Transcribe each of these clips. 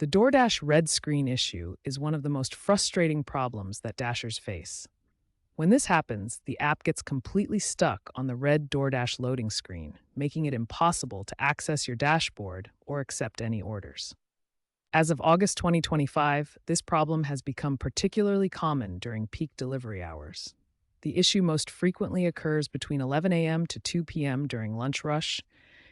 The DoorDash red screen issue is one of the most frustrating problems that Dashers face. When this happens, the app gets completely stuck on the red DoorDash loading screen, making it impossible to access your dashboard or accept any orders. As of August 2025, this problem has become particularly common during peak delivery hours. The issue most frequently occurs between 11 a.m. to 2 p.m. during lunch rush,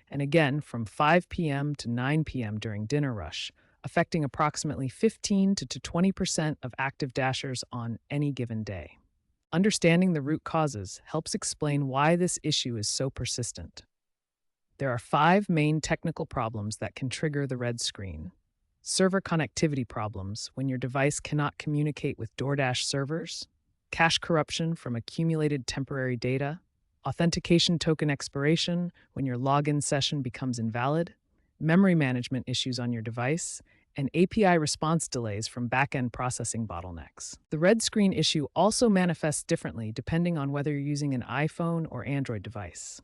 and again from 5 p.m. to 9 p.m. during dinner rush, affecting approximately 15 to 20% of active Dashers on any given day. Understanding the root causes helps explain why this issue is so persistent. There are 5 main technical problems that can trigger the red screen. Server connectivity problems when your device cannot communicate with DoorDash servers, cache corruption from accumulated temporary data, authentication token expiration when your login session becomes invalid, memory management issues on your device, and API response delays from back-end processing bottlenecks. The red screen issue also manifests differently depending on whether you're using an iPhone or Android device.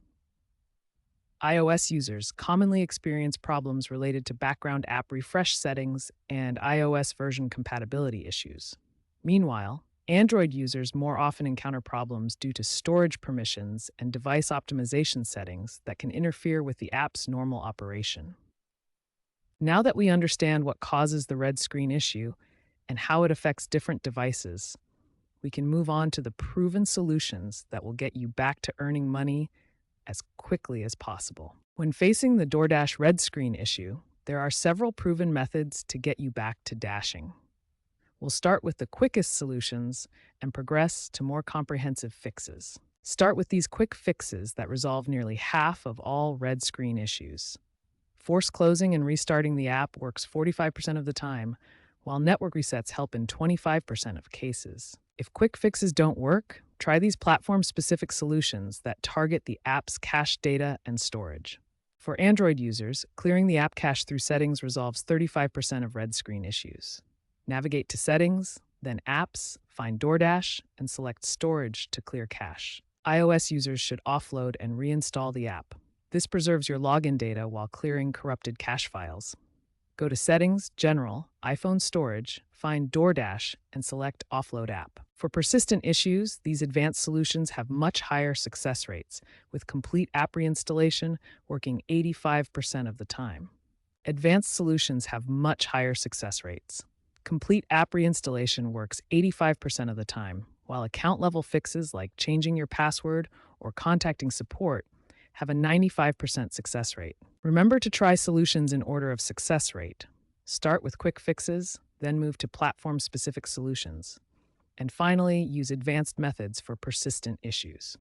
iOS users commonly experience problems related to background app refresh settings and iOS version compatibility issues. Meanwhile, Android users more often encounter problems due to storage permissions and device optimization settings that can interfere with the app's normal operation. Now that we understand what causes the red screen issue and how it affects different devices, we can move on to the proven solutions that will get you back to earning money as quickly as possible. When facing the DoorDash red screen issue, there are several proven methods to get you back to dashing. We'll start with the quickest solutions and progress to more comprehensive fixes. Start with these quick fixes that resolve nearly half of all red screen issues. Force closing and restarting the app works 45% of the time, while network resets help in 25% of cases. If quick fixes don't work, try these platform-specific solutions that target the app's cache data and storage. For Android users, clearing the app cache through settings resolves 35% of red screen issues. Navigate to Settings, then Apps, find DoorDash, and select Storage to clear cache. iOS users should offload and reinstall the app. This preserves your login data while clearing corrupted cache files. Go to Settings, General, iPhone Storage, find DoorDash, and select Offload App. For persistent issues, these advanced solutions have much higher success rates, with complete app reinstallation working 85% of the time. Advanced solutions have much higher success rates. Complete app reinstallation works 85% of the time, while account-level fixes like changing your password or contacting support have a 95% success rate. Remember to try solutions in order of success rate. Start with quick fixes, then move to platform-specific solutions. And finally, use advanced methods for persistent issues.